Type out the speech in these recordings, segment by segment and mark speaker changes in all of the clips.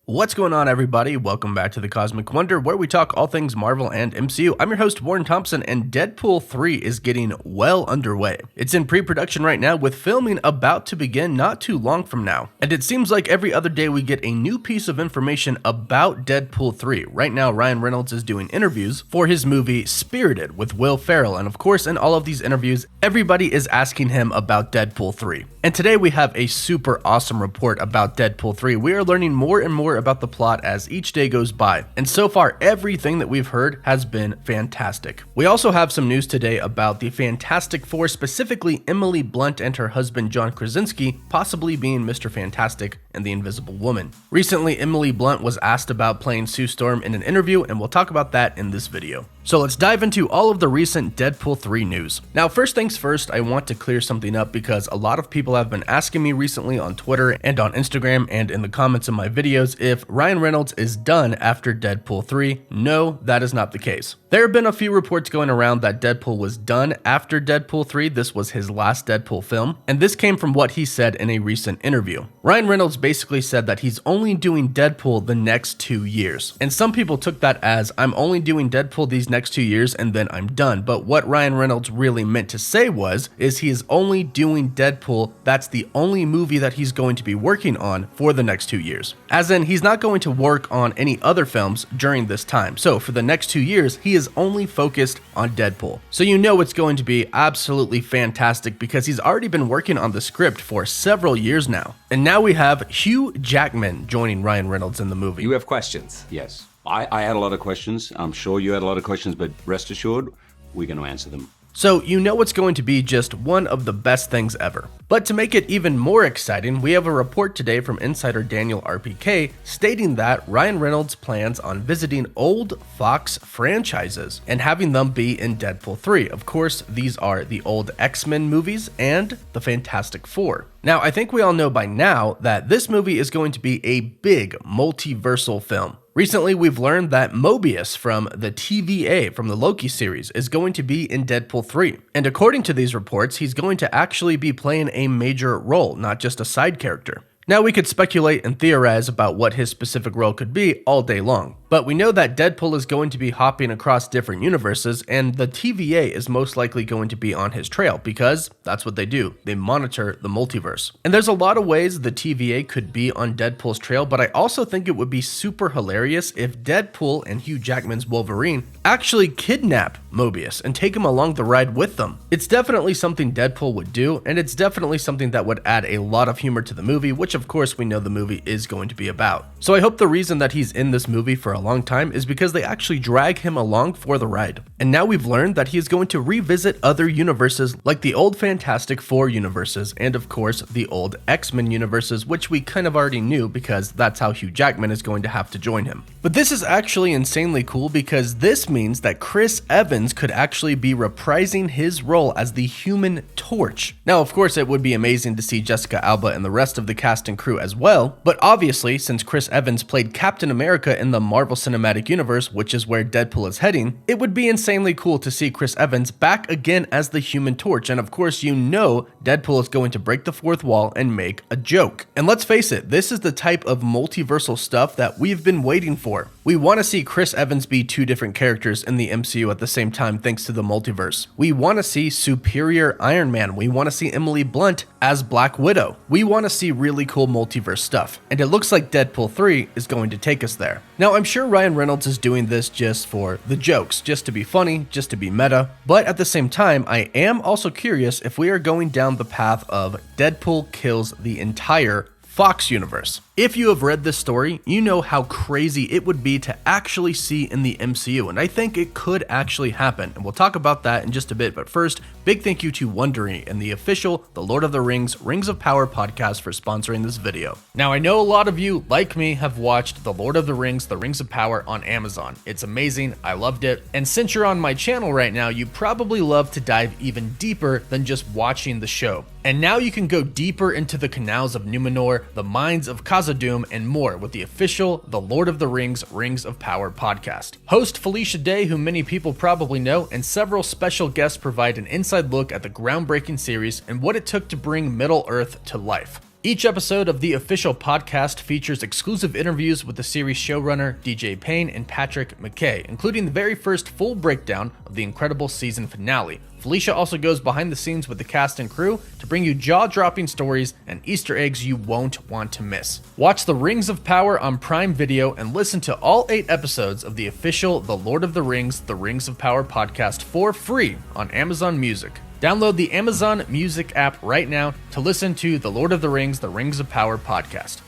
Speaker 1: What's going on, everybody? Welcome back to the Cosmic Wonder, where we talk all things Marvel and MCU. I'm your host, Warren Thompson, and Deadpool 3 is getting well underway. It's in pre-production right now, with filming about to begin not too long from now. And it seems like every other day we get a new piece of information about Deadpool 3. Right now, Ryan Reynolds is doing interviews for his movie Spirited with Will Ferrell. And of course, in all of these interviews, everybody is asking him about Deadpool 3. And today we have a super awesome report about Deadpool 3. We are learning more and more about the plot as each day goes by, and so far everything that we've heard has been fantastic. We also have some news today about the Fantastic Four, specifically Emily Blunt and her husband John Krasinski possibly being Mr. Fantastic and the Invisible Woman. Recently, Emily Blunt was asked about playing Sue Storm in an interview, and we'll talk about that in this video. So let's dive into all of the recent Deadpool 3 news. Now, first things first, I want to clear something up because a lot of people have been asking me recently on Twitter and on Instagram and in the comments of my videos if Ryan Reynolds is done after Deadpool 3. No, that is not the case. There have been a few reports going around that Deadpool was done after Deadpool 3. This was his last Deadpool film, and this came from what he said in a recent interview. Ryan Reynolds basically said that he's only doing Deadpool the next 2 years. And some people took that as, I'm only doing Deadpool these next 2 years and then I'm done. But what Ryan Reynolds really meant to say is he is only doing Deadpool. That's the only movie that he's going to be working on for the next 2 years. As in, he's not going to work on any other films during this time. So for the next 2 years, he is only focused on Deadpool. So you know it's going to be absolutely fantastic because he's already been working on the script for several years now. And now we have Hugh Jackman joining Ryan Reynolds in the movie.
Speaker 2: You have questions?
Speaker 3: Yes. I had a lot of questions. I'm sure you had a lot of questions, but rest assured, we're going to answer them.
Speaker 1: So you know it's going to be just one of the best things ever. But to make it even more exciting, we have a report today from insider Daniel RPK stating that Ryan Reynolds plans on visiting old Fox franchises and having them be in Deadpool 3. Of course, these are the old X-Men movies and the Fantastic Four. Now, I think we all know by now that this movie is going to be a big multiversal film. Recently, we've learned that Mobius from the TVA, from the Loki series, is going to be in Deadpool 3. And according to these reports, he's going to actually be playing a major role, not just a side character. Now, we could speculate and theorize about what his specific role could be all day long, but we know that Deadpool is going to be hopping across different universes, and the TVA is most likely going to be on his trail because that's what they do. They monitor the multiverse. And there's a lot of ways the TVA could be on Deadpool's trail, but I also think it would be super hilarious if Deadpool and Hugh Jackman's Wolverine actually kidnap Mobius and take him along the ride with them. It's definitely something Deadpool would do, and it's definitely something that would add a lot of humor to the movie, which of course we know the movie is going to be about. So I hope the reason that he's in this movie for a long time is because they actually drag him along for the ride. And now we've learned that he is going to revisit other universes like the old Fantastic Four universes and of course the old X-Men universes, which we kind of already knew because that's how Hugh Jackman is going to have to join him. But this is actually insanely cool because this means that Chris Evans could actually be reprising his role as the Human Torch. Now, of course, it would be amazing to see Jessica Alba and the rest of the cast and crew as well, but obviously, since Chris Evans played Captain America in the Marvel Cinematic Universe, which is where Deadpool is heading, it would be insanely cool to see Chris Evans back again as the Human Torch. And of course, you know Deadpool is going to break the fourth wall and make a joke. And let's face it, this is the type of multiversal stuff that we've been waiting for. We want to see Chris Evans be two different characters in the MCU at the same time thanks to the multiverse. We want to see Superior Iron Man. We want to see Emily Blunt as Black Widow. We want to see really cool multiverse stuff. And it looks like Deadpool 3 is going to take us there. Now, I'm sure Ryan Reynolds is doing this just for the jokes, just to be funny, just to be meta. But at the same time, I am also curious if we are going down the path of Deadpool kills the entire Fox universe. If you have read this story, you know how crazy it would be to actually see in the MCU, and I think it could actually happen, and we'll talk about that in just a bit. But first, big thank you to Wondery and the official The Lord of the Rings Rings of Power podcast for sponsoring this video. Now, I know a lot of you, like me, have watched The Lord of the Rings, The Rings of Power on Amazon. It's amazing, I loved it, and since you're on my channel right now, you probably love to dive even deeper than just watching the show. And now you can go deeper into the canals of Numenor, the mines of Khazad-dûm, and more with the official The Lord of the Rings Rings of Power podcast. Host Felicia Day, who many people probably know, and several special guests provide an inside look at the groundbreaking series and what it took to bring Middle-earth to life. Each episode of the official podcast features exclusive interviews with the series showrunner DJ Payne and Patrick McKay, including the very first full breakdown of the incredible season finale. Felicia also goes behind the scenes with the cast and crew to bring you jaw-dropping stories and Easter eggs you won't want to miss. Watch The Rings of Power on Prime Video and listen to all 8 episodes of the official The Lord of the Rings of Power podcast for free on Amazon Music. Download the Amazon Music app right now to listen to The Lord of the Rings of Power podcast.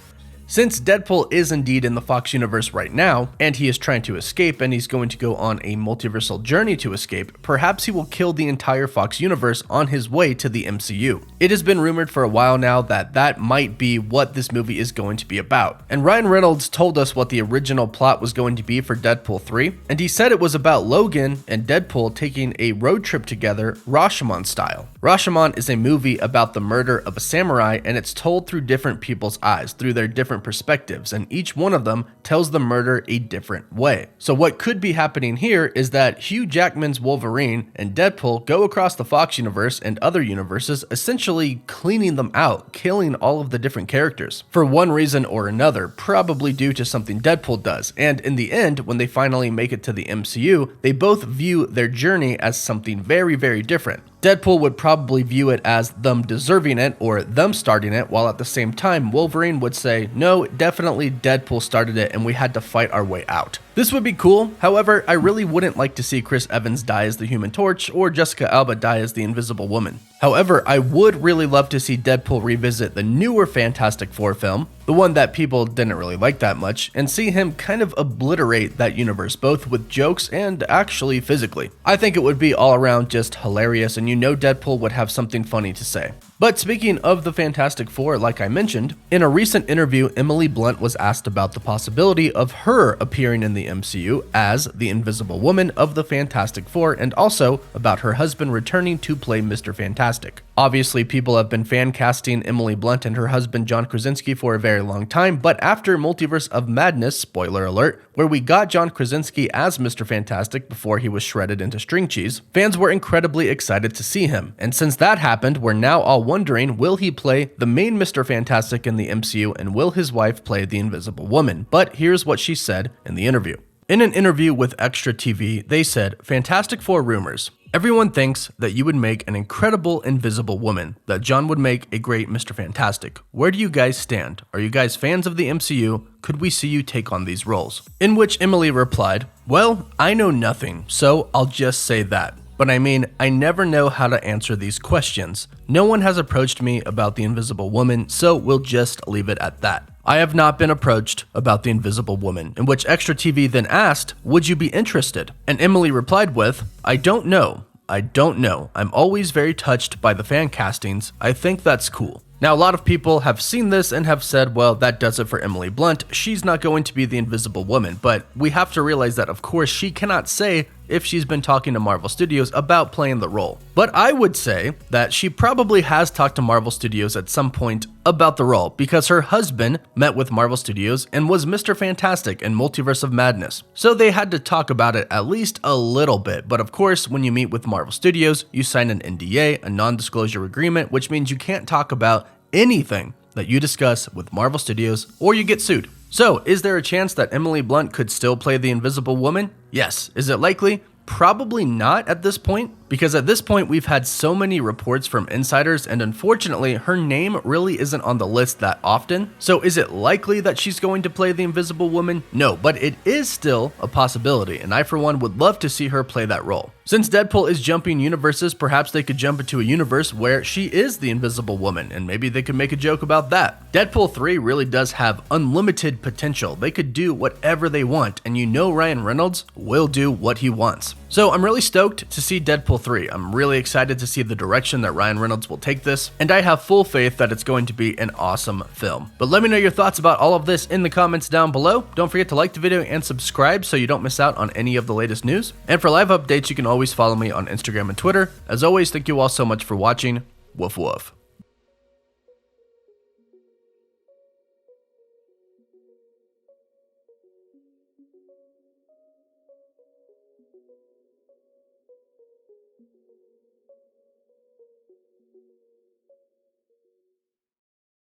Speaker 1: Since Deadpool is indeed in the Fox universe right now, and he is trying to escape and he's going to go on a multiversal journey to escape, perhaps he will kill the entire Fox universe on his way to the MCU. It has been rumored for a while now that that might be what this movie is going to be about. And Ryan Reynolds told us what the original plot was going to be for Deadpool 3, and he said it was about Logan and Deadpool taking a road trip together, Rashomon style. Rashomon is a movie about the murder of a samurai, and it's told through different people's eyes, through their different perspectives, and each one of them tells the murder a different way. So what could be happening here is that Hugh Jackman's Wolverine and Deadpool go across the Fox universe and other universes, essentially cleaning them out, killing all of the different characters for one reason or another, probably due to something Deadpool does. And in the end, when they finally make it to the MCU, they both view their journey as something very, very different. Deadpool would probably view it as them deserving it or them starting it, while at the same time Wolverine would say, no, definitely Deadpool started it and we had to fight our way out. This would be cool. However, I really wouldn't like to see Chris Evans die as the Human Torch or Jessica Alba die as the Invisible Woman. However, I would really love to see Deadpool revisit the newer Fantastic Four film, the one that people didn't really like that much, and see him kind of obliterate that universe, both with jokes and actually physically. I think it would be all around just hilarious, and you know Deadpool would have something funny to say. But speaking of the Fantastic Four, like I mentioned, in a recent interview, Emily Blunt was asked about the possibility of her appearing in the MCU as the Invisible Woman of the Fantastic Four, and also about her husband returning to play Mr. Fantastic. Obviously, people have been fan casting Emily Blunt and her husband John Krasinski for a very long time, but after Multiverse of Madness, spoiler alert, where we got John Krasinski as Mr. Fantastic before he was shredded into string cheese, fans were incredibly excited to see him. And since that happened, we're now all wondering, will he play the main Mr. Fantastic in the MCU, and will his wife play the Invisible Woman? But here's what she said in the interview. In an interview with Extra TV, they said, Fantastic Four rumors. Everyone thinks that you would make an incredible Invisible Woman, that John would make a great Mr. Fantastic. Where do you guys stand? Are you guys fans of the MCU? Could we see you take on these roles? In which Emily replied, well, I know nothing, so I'll just say that. But I mean, I never know how to answer these questions. No one has approached me about the Invisible Woman, so we'll just leave it at that. I have not been approached about the Invisible Woman, in which Extra TV then asked, would you be interested? And Emily replied with, I don't know. I'm always very touched by the fan castings. I think that's cool. Now, a lot of people have seen this and have said, well, that does it for Emily Blunt. She's not going to be the Invisible Woman, but we have to realize that, of course, she cannot say if she's been talking to Marvel Studios about playing the role. But I would say that she probably has talked to Marvel Studios at some point about the role, because her husband met with Marvel Studios and was Mr. Fantastic in Multiverse of Madness. So they had to talk about it at least a little bit. But of course, when you meet with Marvel Studios, you sign an NDA, a non-disclosure agreement, which means you can't talk about anything that you discuss with Marvel Studios or you get sued. So, is there a chance that Emily Blunt could still play the Invisible Woman? Yes. Is it likely? Probably not at this point, because at this point we've had so many reports from insiders, and unfortunately her name really isn't on the list that often. So is it likely that she's going to play the Invisible Woman? No, but it is still a possibility, and I for one would love to see her play that role. Since Deadpool is jumping universes, perhaps they could jump into a universe where she is the Invisible Woman, and maybe they could make a joke about that. Deadpool 3 really does have unlimited potential. They could do whatever they want, and you know Ryan Reynolds will do what he wants. So I'm really stoked to see Deadpool 3. I'm really excited to see the direction that Ryan Reynolds will take this, and I have full faith that it's going to be an awesome film. But let me know your thoughts about all of this in the comments down below. Don't forget to like the video and subscribe so you don't miss out on any of the latest news. And for live updates, you can always follow me on Instagram and Twitter. As always, thank you all so much for watching. Woof woof.